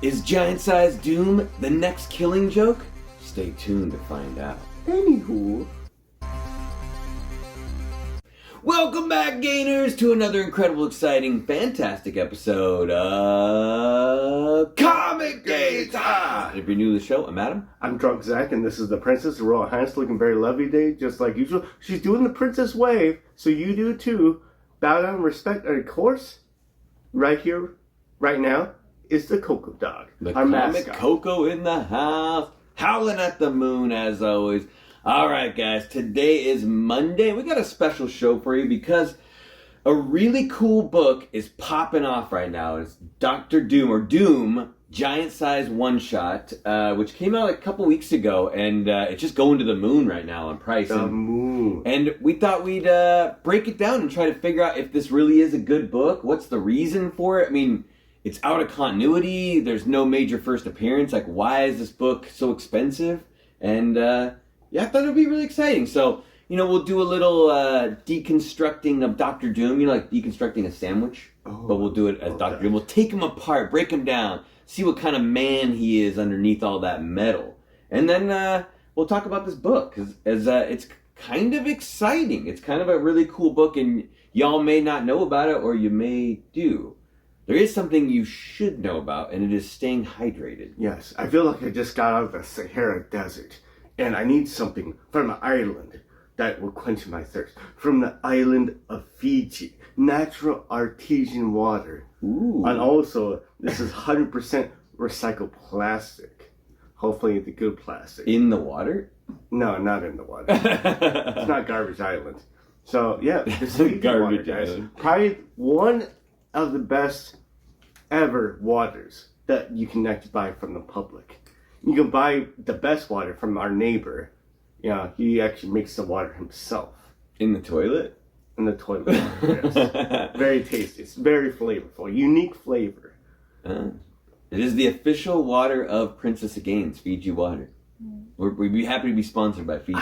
Is giant-sized doom the next Killing Joke? Stay tuned to find out. Anywho. Welcome back, Gainers, to another incredible, exciting, fantastic episode of ComicGains! If you're new to the show, I'm Adam. I'm Drunk Zach, and this is the Princess, the Royal Highness, looking very lovely today, just like usual. She's doing the princess wave, so you do too. Bow down, respect, and of course, right here, right now, is the Coco Dog. The our comic mascot. Coco in the house, howling at the moon as always. Alright guys, today is Monday. We got a special show for you because a really cool book is popping off right now. It's Dr. Doom, or Doom, Giant Size One Shot, which came out a couple weeks ago, and it's just going to the moon right now on price. The moon. And we thought we'd break it down and try to figure out if this really is a good book. What's the reason for it? I mean, it's out of continuity. There's no major first appearance. Like, why is this book so expensive? And yeah, I thought it would be really exciting. So, you know, we'll do a little deconstructing of Dr. Doom. You know, like deconstructing a sandwich. But we'll do it as Dr. Doom. We'll take him apart, break him down, see what kind of man he is underneath all that metal. And then we'll talk about this book, because it's kind of exciting. It's kind of a really cool book, and y'all may not know about it, or you may do. There is something you should know about, and it is staying hydrated. Yes, I feel like I just got out of the Sahara Desert, and I need something from an island that will quench my thirst. From the island of Fiji, natural artesian water. Ooh. And also, this is 100% recycled plastic. Hopefully the good plastic. In the water? No, not in the water. It's not Garbage Island. So, yeah, this is Garbage water, guys. Island. Probably one of the best ever waters that you can actually buy from the public. You can buy the best water from our neighbor. Yeah, he actually makes the water himself. In the toilet? In the toilet water, yes. Very tasty. It's very flavorful. Unique flavor. It is the official water of Princess Gaines, Fiji water. We'd be happy to be sponsored by Fiji.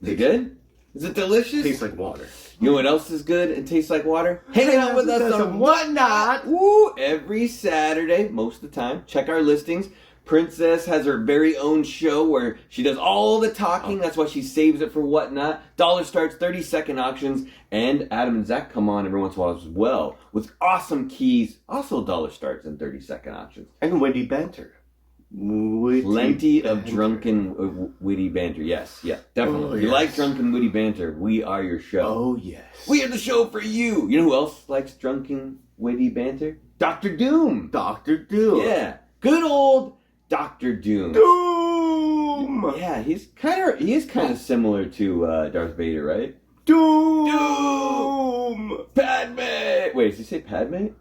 Is it good? Is it delicious? Tastes like water. You know what else is good and tastes like water? Hanging out with us on Whatnot. Woo! Every Saturday, most of the time. Check our listings. Princess has her very own show where she does all the talking. That's why she saves it for Whatnot. Dollar starts, 30-second auctions. And Adam and Zach come on every once in a while as well with awesome keys. Also dollar starts and 30-second auctions. And witty banter. Plenty of drunken, witty banter. Yes, yeah, definitely. Oh, If you yes. like drunken, witty banter, we are your show. Oh, yes. We are the show for you. You know who else likes drunken, witty banter? Dr. Doom. Dr. Doom. Yeah, good old Dr. Doom. Doom! Yeah, he is kind of similar to Darth Vader, right? Doom! Padme. Wait, did he say Padme?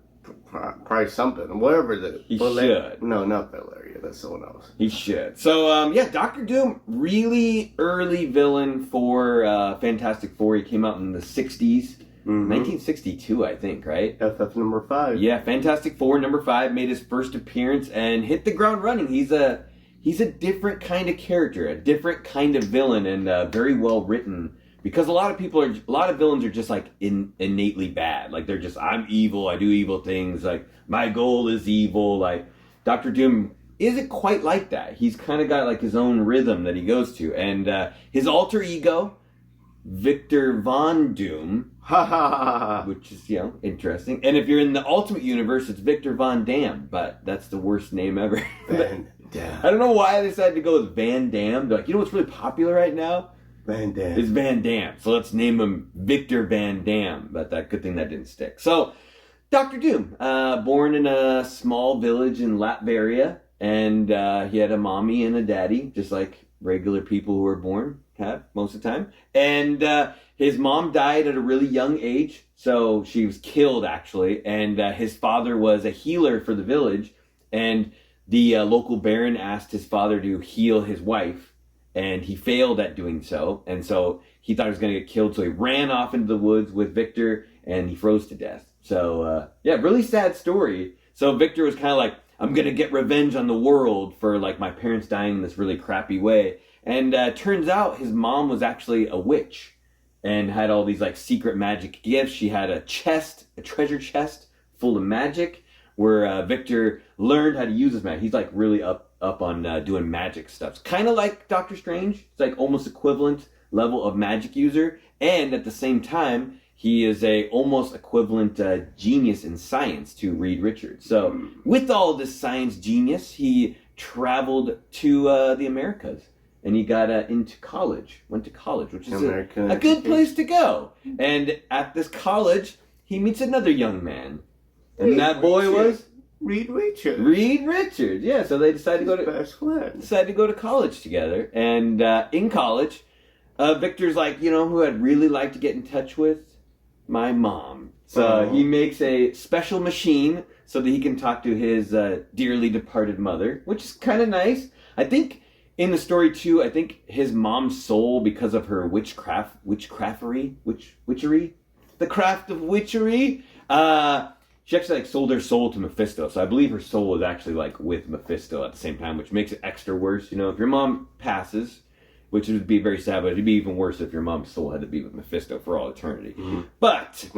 Probably something. Whatever the... He should. No, not Valeria. That's someone else. He should. So, yeah, Dr. Doom, really early villain for Fantastic Four. He came out in the 60s. 1962, I think, right? FF number 5. Yeah, Fantastic Four, number 5, made his first appearance and hit the ground running. He's a different kind of character, a different kind of villain, and very well written. Because a lot of villains are just like innately bad. Like they're just, I'm evil, I do evil things. Like my goal is evil. Like Dr. Doom isn't quite like that. He's kind of got like his own rhythm that he goes to, and his alter ego, Victor Von Doom. Ha ha ha. Which is, interesting. And if you're in the Ultimate Universe, it's Victor Von Dam, but that's the worst name ever. Van Damme. I don't know why I decided to go with Van Damme. They're like, you know what's really popular right now? Van Damme. It's Van Damme. So let's name him Victor Van Damme. But good thing that didn't stick. So, Dr. Doom, born in a small village in Latveria, and he had a mommy and a daddy, just like regular people who are born have most of the time. And his mom died at a really young age, so she was killed actually. And his father was a healer for the village, and the local baron asked his father to heal his wife, and he failed at doing so. And so he thought he was going to get killed, so he ran off into the woods with Victor, and he froze to death. So yeah, really sad story. So Victor was kind of like, I'm going to get revenge on the world for like my parents dying in this really crappy way. And turns out his mom was actually a witch and had all these like secret magic gifts. She had a treasure chest full of magic. where Victor learned how to use his magic. He's like really up on doing magic stuff. Kind of like Doctor Strange. It's like almost equivalent level of magic user, and at the same time, he is a almost equivalent genius in science to Reed Richards. So with all of this science genius, he traveled to the Americas. And he got into college, went to college, which is a good place to go. And at this college, he meets another young man. And that boy was? Reed Richards. Reed Richards, yeah. So they decided to go to college together. And in college, Victor's like, you know, who I'd really like to get in touch with? My mom. So he makes a special machine so that he can talk to his dearly departed mother, which is kind of nice. I think in the story too, I think his mom's soul, because of her witchery, the craft of witchery, she actually like sold her soul to Mephisto. So I believe her soul is actually like with Mephisto at the same time, which makes it extra worse. You know, if your mom passes, which would be very sad, but it'd be even worse if your mom's soul had to be with Mephisto for all eternity. Mm-hmm. But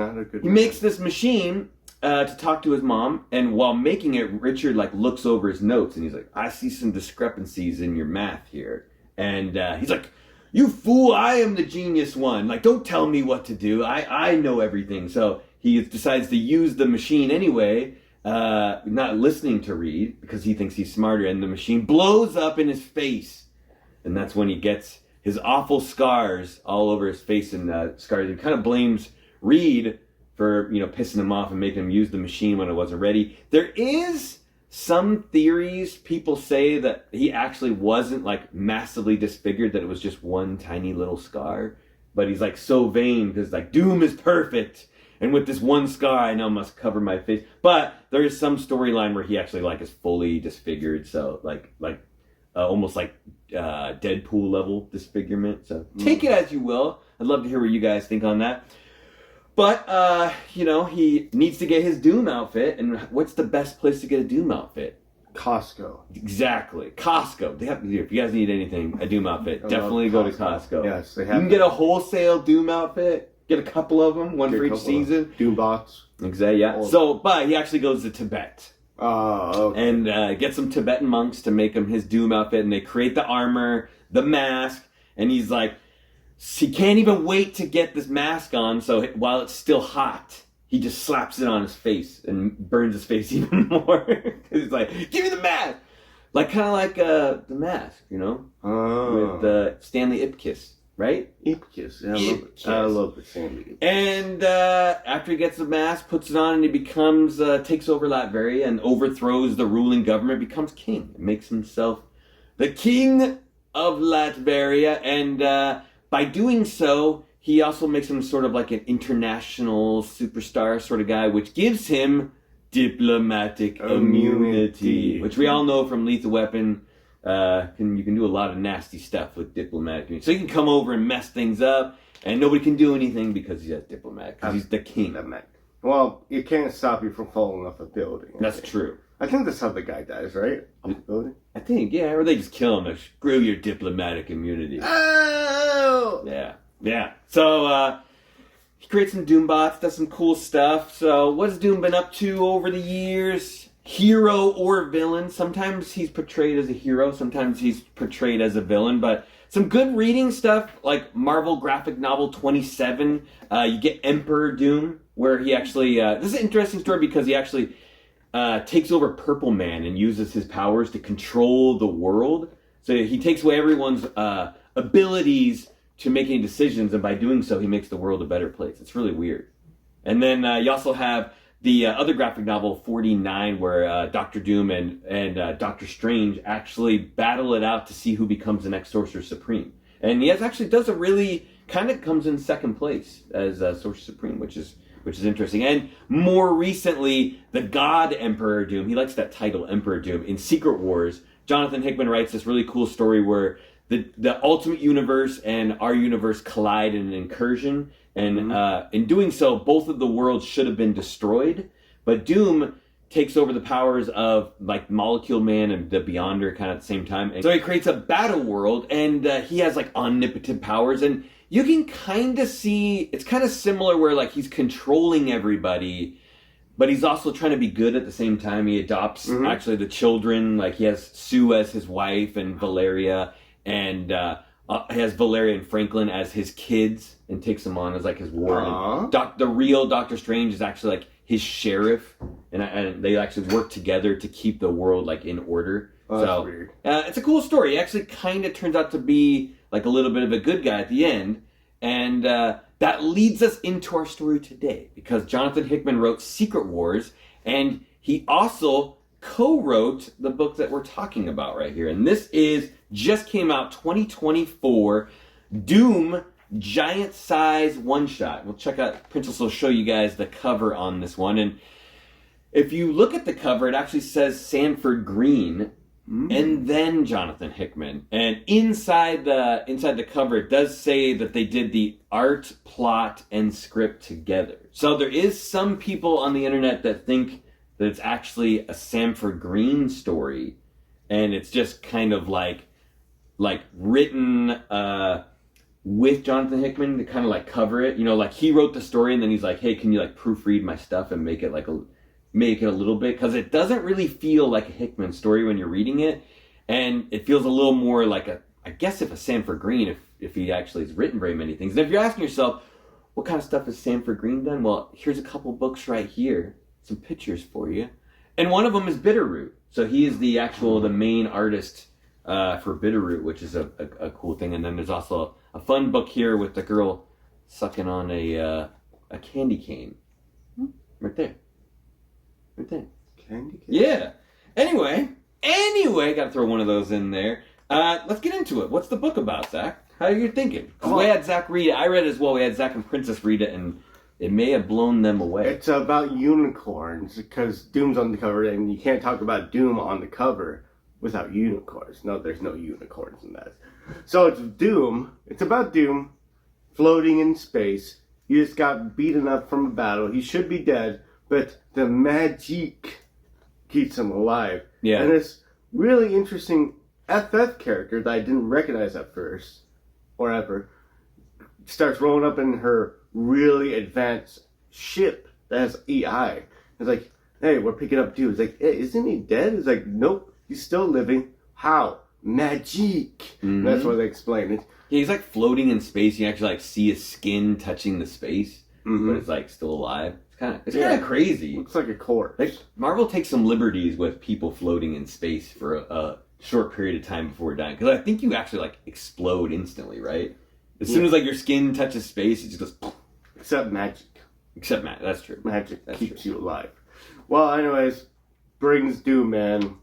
he makes this machine to talk to his mom, and while making it, Richard like looks over his notes and he's like, I see some discrepancies in your math here. And he's like, you fool, I am the genius one. Like, don't tell me what to do. I know everything. So he decides to use the machine anyway, not listening to Reed because he thinks he's smarter, and the machine blows up in his face. And that's when he gets his awful scars all over his face and scars. He kind of blames Reed for, you know, pissing him off and making him use the machine when it wasn't ready. There is some theories, people say that he actually wasn't like massively disfigured, that it was just one tiny little scar. But he's like so vain because like Doom is perfect, and with this one scar I now must cover my face. But there is some storyline where he actually like is fully disfigured, so like almost like Deadpool level disfigurement. So take it as you will. I'd love to hear what you guys think on that. But, you know, he needs to get his Doom outfit. And what's the best place to get a Doom outfit? Costco. Exactly. Costco. If you guys need anything, a Doom outfit, definitely go to Costco. Yes, they have. You can get a wholesale Doom outfit. Get a couple of them, one for each season. Doom box. Exactly, yeah. So, but he actually goes to Tibet. Oh, okay. And gets some Tibetan monks to make him his Doom outfit. And they create the armor, the mask. And he's like, he can't even wait to get this mask on, so while it's still hot, he just slaps it on his face and burns his face even more. He's like, give me the mask! Like, kind of like The Mask, you know? Oh. With Stanley Ipkiss, right? Ipkiss. Yeah, I love the Stanley Ipkiss. And after he gets the mask, puts it on, and he becomes, takes over Latveria and overthrows the ruling government, becomes king. Makes himself the king of Latveria, and by doing so, he also makes him sort of like an international superstar sort of guy, which gives him diplomatic immunity, which we all know from Lethal Weapon. You can do a lot of nasty stuff with diplomatic immunity. So he can come over and mess things up, and nobody can do anything because he's a diplomat, because he's the king. Well, it can't stop you from falling off a building. That's true. I think that's how the guy dies, right? Off the building? I think, yeah, or they just kill him. Like, screw your diplomatic immunity. Oh! Yeah. So, he creates some Doom bots, does some cool stuff. So, what's Doom been up to over the years? Hero or villain. Sometimes he's portrayed as a hero, sometimes he's portrayed as a villain, but some good reading stuff, like Marvel graphic novel 27. You get Emperor Doom, where he actually, this is an interesting story because he actually takes over Purple Man and uses his powers to control the world. So he takes away everyone's abilities to make any decisions, and by doing so, he makes the world a better place. It's really weird. And then you also have the other graphic novel, 49, where Doctor Doom and Doctor Strange actually battle it out to see who becomes the next Sorcerer Supreme. And he actually does a really, kind of comes in second place as Sorcerer Supreme, which is interesting. And more recently, the God Emperor Doom, he likes that title, Emperor Doom, in Secret Wars. Jonathan Hickman writes this really cool story where the Ultimate Universe and our universe collide in an incursion. And in doing so, both of the worlds should have been destroyed. But Doom takes over the powers of like Molecule Man and the Beyonder kind of at the same time. And so he creates a battle world, and he has like omnipotent powers. And you can kind of see, it's kind of similar where like he's controlling everybody, but he's also trying to be good at the same time. He adopts actually the children. Like he has Sue as his wife and Valeria, and he has Valeria and Franklin as his kids, and takes them on as like his warden. The real Doctor Strange is actually like his sheriff, and they actually work together to keep the world like in order. Oh, so that's weird. It's a cool story. He actually kind of turns out to be like a little bit of a good guy at the end, and that leads us into our story today, because Jonathan Hickman wrote Secret Wars, and he also co-wrote the book that we're talking about right here. And this just came out 2024, Doom giant size one-shot. We'll check out, Princess will show you guys the cover on this one. And if you look at the cover, it actually says Sanford Green and then Jonathan Hickman. And inside the cover, it does say that they did the art, plot, and script together. So there is some people on the internet that think that it's actually a Sanford Green story, and it's just kind of like written with Jonathan Hickman to kind of like cover it. You know, like he wrote the story and then he's like, hey, can you like proofread my stuff and make it a little bit, because it doesn't really feel like a Hickman story when you're reading it, and it feels a little more like I guess if a Sanford Green, if he actually has written very many things. And if you're asking yourself, what kind of stuff has Sanford Green done? Well, here's a couple books right here, some pictures for you, and one of them is Bitterroot. So he is the main artist for Bitterroot, which is a cool thing. And then there's also a fun book here with the girl sucking on a candy cane, right there. Right there. Candy cane? Yeah. Anyway, gotta throw one of those in there. Let's get into it. What's the book about, Zach? How are you thinking? We had Zach read it. I read it as well. We had Zach and Princess read it, and it may have blown them away. It's about unicorns, because Doom's on the cover, and you can't talk about Doom on the cover without unicorns. No, there's no unicorns in that. So it's Doom. It's about Doom floating in space. He just got beaten up from a battle. He should be dead, but the magic keeps him alive. Yeah. And this really interesting FF character that I didn't recognize at first, or ever, starts rolling up in her really advanced ship that has AI. It's like, hey, we're picking up Doom. It's like, hey, isn't he dead? It's like, nope, he's still living. How? Magic. That's why they explain it. Yeah, he's like floating in space. You actually like see his skin touching the space, but it's like still alive. It's kind of crazy. Looks like a corpse. Like Marvel takes some liberties with people floating in space for a short period of time before dying, because I think you actually like explode instantly, right? As soon as like your skin touches space, it just goes. Except magic. That's true. Magic keeps you alive. Well, anyways, brings Doom in,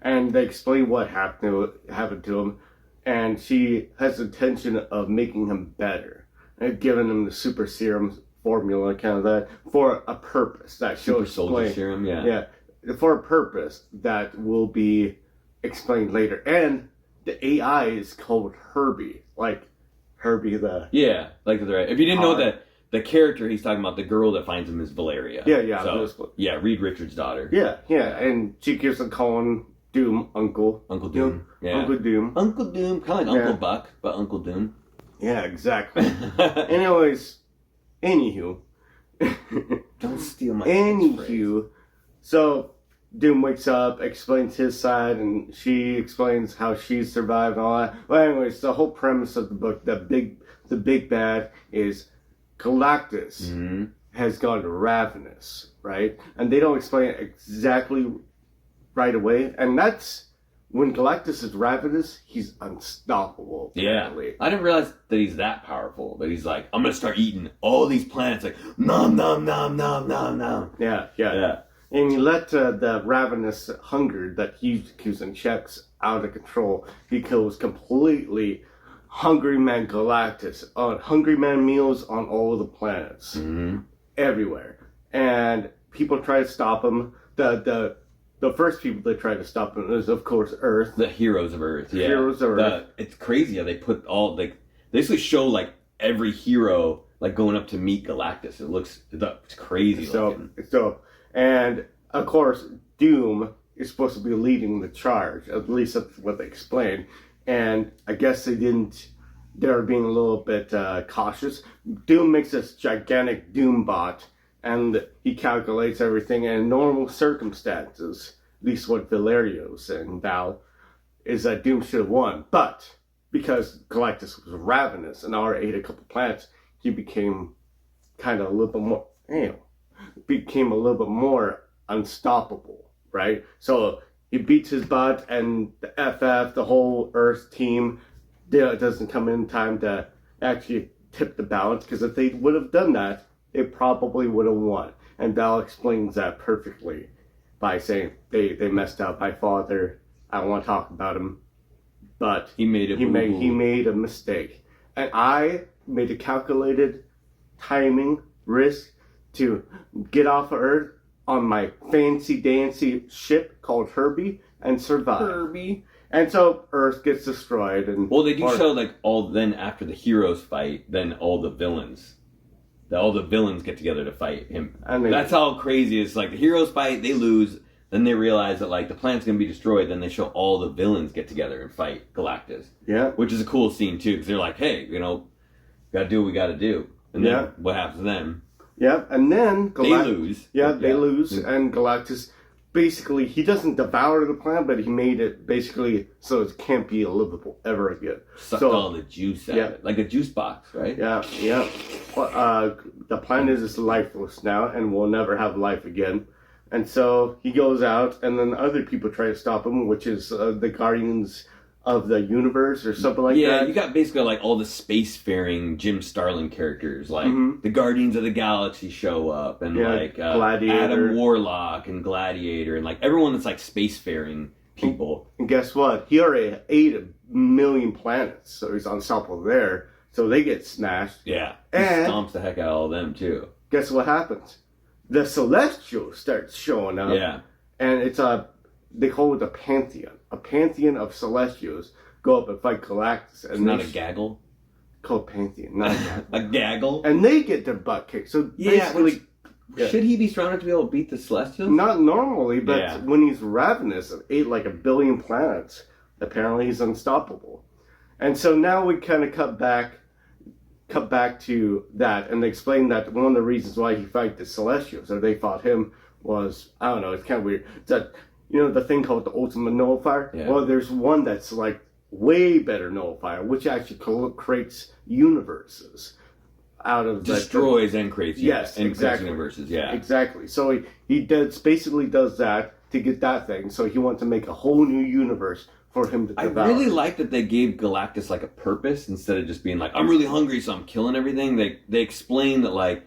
and they explain what happened to him, and she has the intention of making him better, and giving him the super serum formula, kind of that, for a purpose that Super Soldier Serum, yeah, for a purpose that will be explained later. And the AI is called Herbie, like Herbie the like the if you didn't know that the character he's talking about, the girl that finds him, is Valeria. So, Reed Richards' daughter. Yeah, and she keeps on calling Doom Uncle Doom. Yeah. Uncle Doom, kind of like Uncle Buck, but Uncle Doom. Yeah, exactly. Anyways. Anywho. Don't steal my Anywho. So, Doom wakes up, explains his side, and she explains how she survived and all that. Well, anyways, the whole premise of the book, the big bad, is Galactus has gone ravenous, right? And they don't explain it exactly right away. And that's... When Galactus is ravenous, he's unstoppable. Apparently. Yeah, I didn't realize that he's that powerful. That he's like, I'm gonna start eating all these planets, like nom nom nom nom nom nom. Yeah. And he let the ravenous hunger that he keeps in checks out of control. He kills completely Hungry Man Galactus on Hungry Man meals on all the planets, everywhere. And people try to stop him. The first people that try to stop him is, of course, Earth. The heroes of Earth, yeah. Heroes of Earth. It's crazy how they put they basically show, like, every hero, like, going up to meet Galactus. It's crazy looking. And, of course, Doom is supposed to be leading the charge. At least that's what they explained. And I guess they're being a little bit cautious. Doom makes this gigantic Doom bot and he calculates everything. And in normal circumstances, at least what Valerio's and Val, is that Doom should have won. But because Galactus was ravenous and already ate a couple planets, he became kind of a little bit more, became a little bit more unstoppable, right? So he beats his butt, and the FF, the whole Earth team, doesn't come in time to actually tip the balance, because if they would have done that, they probably would have won. And Val explains that perfectly by saying they messed up. My father, I don't want to talk about him, but he made a mistake. And I made a calculated timing risk to get off of Earth on my fancy dancy ship called Herbie and survive. Herbie. And so Earth gets destroyed. And they do show like then after the heroes fight, then all the villains get together to fight him. And that's how crazy it is. Like the heroes fight, they lose, then they realize that like the planet's gonna be destroyed. Then they show all the villains get together and fight Galactus. Yeah, which is a cool scene too, because they're like, hey, gotta do what we gotta do. And then what happens to them? Yeah, and then they lose. Yeah, they lose, and Galactus. Basically, he doesn't devour the planet, but he made it basically so it can't be livable ever again. Sucked all the juice out of it. Like a juice box, right? Yeah. The planet is lifeless now and will never have life again. And so he goes out, and then other people try to stop him, which is the Guardians of the Universe or something like that. Yeah, you got basically like all the spacefaring Jim Starlin characters, like the Guardians of the Galaxy show up, and like Adam Warlock and Gladiator, and like everyone that's like spacefaring people. And guess what? He already ate 1 million planets, so he's unstoppable there. So they get smashed. Yeah, he stomps the heck out of all them too. Guess what happens? The Celestials start showing up. Yeah, and it's they call it a pantheon. A pantheon of Celestials go up and fight Galactus. And it's not a gaggle? Called pantheon, not a gaggle. A gaggle? And they get their butt kicked. So basically... Should he be strong enough to be able to beat the Celestials? Not normally, but when he's ravenous and ate like 1 billion planets, apparently he's unstoppable. And so now we kind of cut back to that, and they explain that one of the reasons why he fight the Celestials, or they fought him, was, I don't know, it's kind of weird. It's that, the thing called the Ultimate Nullifier? Yeah. Well, there's one that's like way better nullifier, which actually creates universes out of destroys and creates exactly universes. Exactly. So he basically does that to get that thing. So he wants to make a whole new universe for him to devour. I really like that they gave Galactus like a purpose instead of just being like, I'm really hungry, so I'm killing everything. They explain that, like,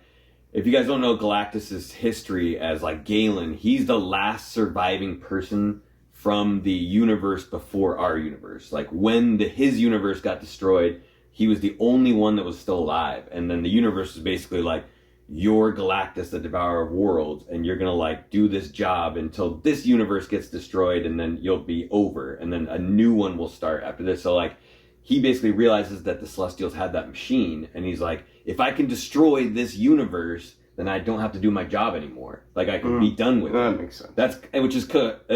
if you guys don't know Galactus's history as like Galen, he's the last surviving person from the universe before our universe. Like when his universe got destroyed, he was the only one that was still alive. And then the universe was basically like, you're Galactus, the devourer of worlds, and you're gonna like do this job until this universe gets destroyed, and then you'll be over, and then a new one will start after this. So like, he basically realizes that the Celestials had that machine, and he's like, if I can destroy this universe, then I don't have to do my job anymore. Like, I can be done with it. That makes sense. Which is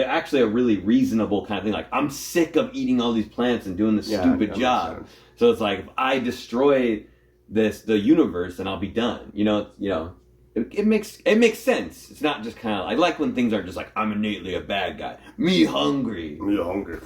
actually a really reasonable kind of thing. Like, I'm sick of eating all these plants and doing this stupid job. So it's like, if I destroy the universe, then I'll be done. It makes sense. It's not just kind of, I like when things aren't just like, I'm innately a bad guy. Me hungry,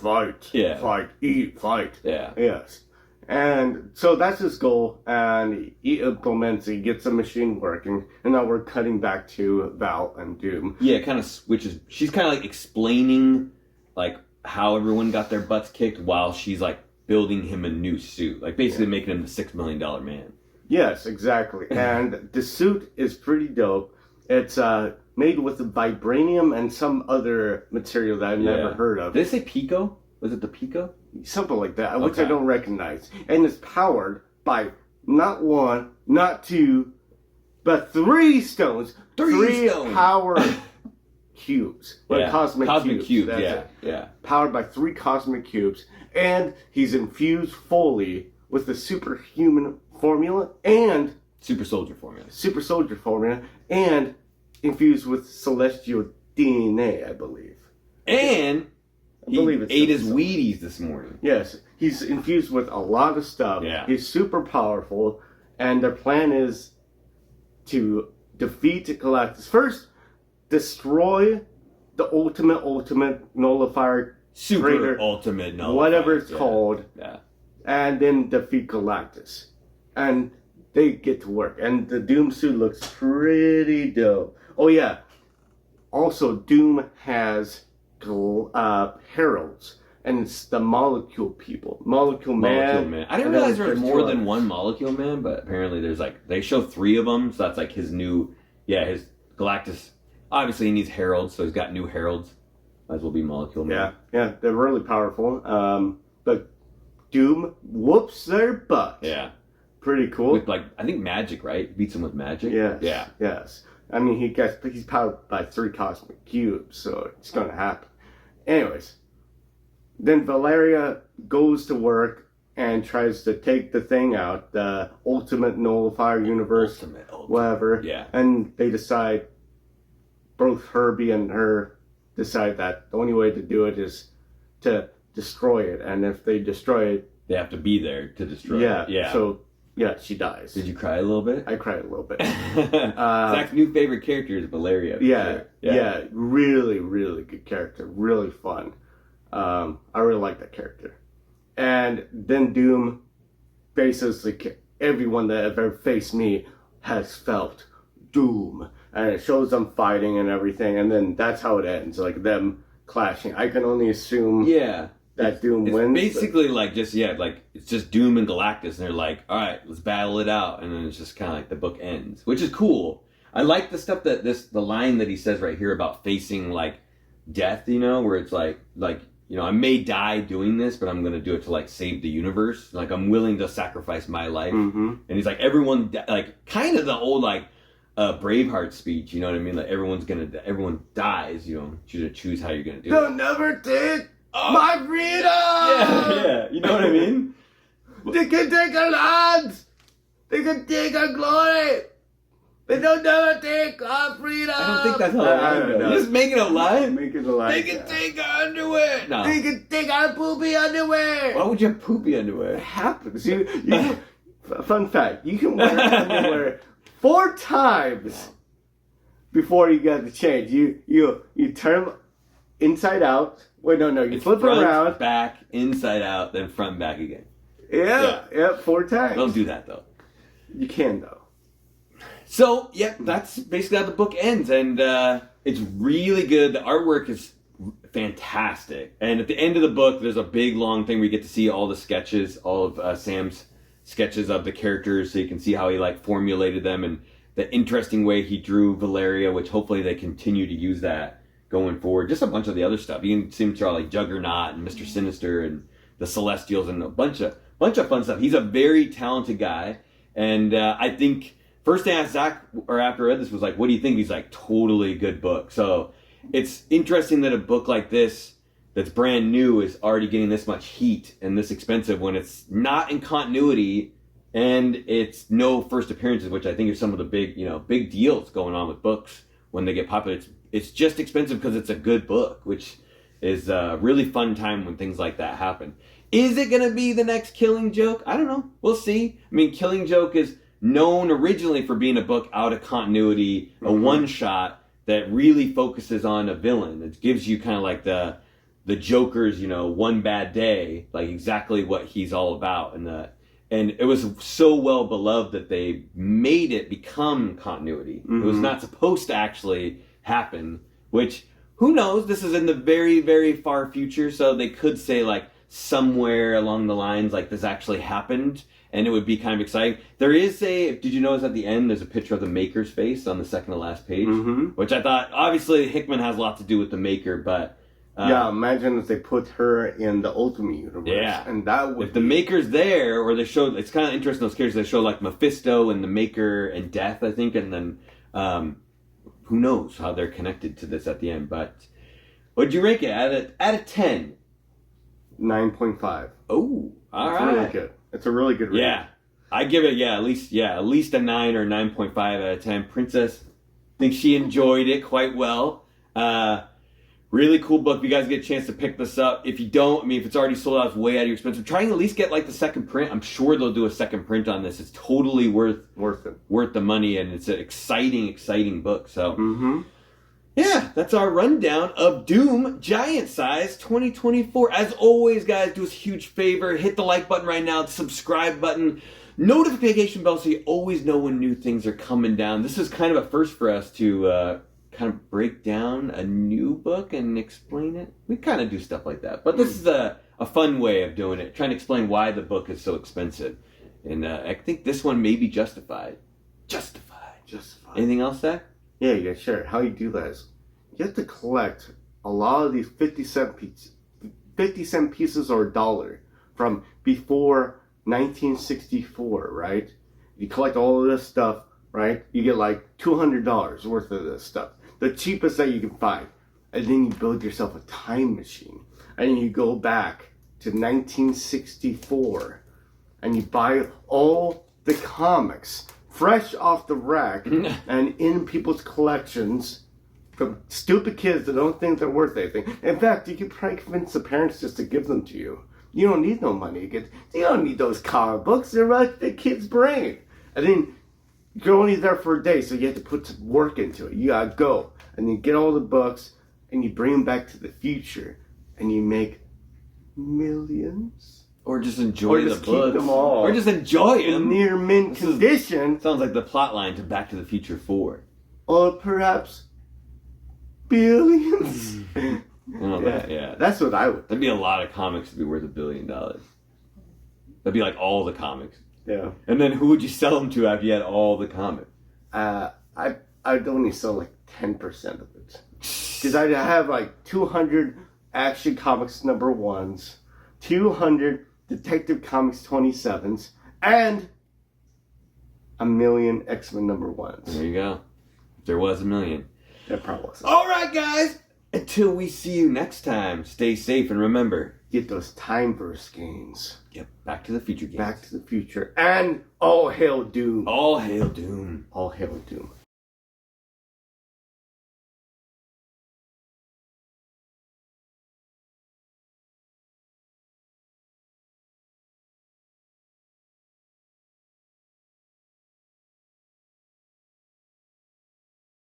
fight. Yeah. Fight, eat, fight. Yeah. Yes. And so that's his goal, and he implements, he gets the machine working, and now we're cutting back to Val and Doom. Yeah, it kind of switches. She's kind of like explaining like how everyone got their butts kicked while she's like building him a new suit, like basically making him the $6 million man. Yes, exactly. And the suit is pretty dope. It's made with vibranium and some other material that I've never heard of. Did they say Pico? Was it the Pico? Something like that, which I don't recognize. And it's powered by not one, not two, but 3 stones. Three power cubes. Cosmic cubes. Yeah. Powered by 3 cosmic cubes. And he's infused fully with the superhuman formula and super soldier formula, and infused with celestial DNA, I believe. And he ate his Wheaties this morning. Yes, he's infused with a lot of stuff. Yeah. He's super powerful, and their plan is to defeat Galactus. First, destroy the ultimate nullifier, Super greater, ultimate nullifier. whatever it's called. Yeah. And then defeat Galactus. And they get to work. And the Doom suit looks pretty dope. Oh, yeah. Also, Doom has heralds. And it's the Molecule people. Molecule Man. I didn't realize there was more than one Molecule Man, but apparently there's like, they show 3 of them, so that's like his new, his Galactus. Obviously he needs heralds, so he's got new heralds. Might as well be Molecule Man. Yeah, they're really powerful. But Doom whoops their butt. Yeah. Pretty cool. With like, I think magic, right? Beats him with magic. Yes. Yeah. Yes. I mean, he's powered by 3 cosmic cubes, so it's going to happen. Anyways. Then Valeria goes to work and tries to take the thing out, the ultimate nullifier universe, whatever. Yeah. And they decide, both Herbie and her decide that the only way to do it is to destroy it. And if they destroy it, they have to be there to destroy it. Yeah. So, she dies. Did you cry a little bit? I cried a little bit. Zach's new favorite character is Valeria. Yeah. Really, really good character. Really fun. I really like that character. And then Doom, basically everyone that ever faced me has felt doom. And it shows them fighting and everything. And then that's how it ends, like them clashing. I can only assume that Doom wins. Basically it's just Doom and Galactus. And they're like, all right, let's battle it out. And then it's just kind of like the book ends, which is cool. I like the stuff the line that he says right here about facing like death, where it's like, I may die doing this, but I'm going to do it to, like, save the universe. Like, I'm willing to sacrifice my life. Mm-hmm. And he's like, everyone, like, kind of the old, like, Braveheart speech, you know what I mean? Like, everyone dies, you choose how you're going to do it. They'll never take my freedom! Yeah, you know what I mean? They can take our lands! They can take our glory! They don't never take our freedom! I don't think that's how it goes. Just make it a line? Make it a line. They can take our underwear! No. They can take our poopy underwear! Why would you have poopy underwear? It happens. Fun fact, you can wear underwear 4 times before you get the change. You turn them inside out. Wait, no, you flip it around. Back, inside out, then front, back again. Yeah, 4 times. Don't do that, though. You can, though. So, that's basically how the book ends, and it's really good. The artwork is fantastic. And at the end of the book, there's a big, long thing where you get to see all the sketches, all of Sam's sketches of the characters, so you can see how he, like, formulated them, and the interesting way he drew Valeria, which hopefully they continue to use that going forward. Just a bunch of the other stuff. You can see him draw, like, Juggernaut and Mr. Sinister and the Celestials and a bunch of fun stuff. He's a very talented guy, and I think... First thing I asked Zach, or after I read this, was like, what do you think? He's like, totally good book. So it's interesting that a book like this, that's brand new, is already getting this much heat and this expensive when it's not in continuity and it's no first appearances, which I think are some of the big deals going on with books when they get popular. It's just expensive because it's a good book, which is a really fun time when things like that happen. Is it going to be the next Killing Joke? I don't know. We'll see. I mean, Killing Joke is known originally for being a book out of continuity, a one-shot that really focuses on a villain. It gives you kind of like the Joker's, one bad day, like exactly what he's all about. And it was so well beloved that they made it become continuity. Mm-hmm. It was not supposed to actually happen, which, who knows? This is in the very, very far future, so they could say, like, somewhere along the lines, like, this actually happened, and it would be kind of exciting. There is did you notice at the end, there's a picture of the Maker's face on the second to last page? Mm-hmm. Which I thought, obviously, Hickman has a lot to do with the Maker, but... imagine if they put her in the Ultimate Universe. Yeah. And that would If the Maker's there, or they show... It's kind of interesting, those characters. They show, like, Mephisto and the Maker and Death, I think, and then... who knows how they're connected to this at the end, but... What'd you rank it? Out of 10? 9.5. Oh, all right. It's really good. It's a really good read. Yeah. I give it, at least a 9 or 9.5 out of 10. Princess, I think she enjoyed it quite well. Really cool book. If you guys get a chance to pick this up. If you don't, I mean, if it's already sold out, it's way out of your expense. Try and at least get like the second print. I'm sure they'll do a second print on this. It's totally worth it. Worth the money, and it's an exciting book. So, Mm-hmm. yeah, that's our rundown of Doom Giant Size 2024. As always, guys, do us a huge favor. Hit the like button right now, the subscribe button, notification bell so you always know when new things are coming down. This is kind of a first for us to kind of break down a new book and explain it. We kind of do stuff like that. But this is a fun way of doing it, trying to explain why the book is so expensive. And I think this one may be justified. Justified. Anything else, Zach? Yeah, sure. How you do that is you have to collect a lot of these 50-cent pieces or $1 from before 1964, right? You collect all of this stuff, right? You get like $200 worth of this stuff. The cheapest that you can find. And then you build yourself a time machine. And you go back to 1964 and you buy all the comics fresh off the rack and in people's collections from stupid kids that don't think they're worth anything. In fact, you can probably convince the parents just to give them to you. You don't need no money. You don't need those comic books. They're right the kid's brain. And then you're only there for a day, so you have to put some work into it. You gotta go. And you get all the books and you bring them back to the future and you make millions. Or just enjoy the keep books. them all. Or just enjoy In them. near mint condition. Sounds like the plot line to Back to the Future 4. Or perhaps billions. Yeah. That's what I would. That'd be a lot of comics to be worth $1 billion. That'd be like all the comics. Yeah. And then who would you sell them to after you had all the comics? I'd only sell like 10% of it. Because I'd have like 200 Action Comics #1s, 200 Detective Comics 27s, and 1,000,000 X-Men #1s. There you go. If there was 1,000,000. That probably was. All right, guys. Until we see you next time, stay safe and remember, get those time burst gains. Yep. Back to the Future games. Back to the Future. And all hail Doom. All hail Doom. All hail Doom.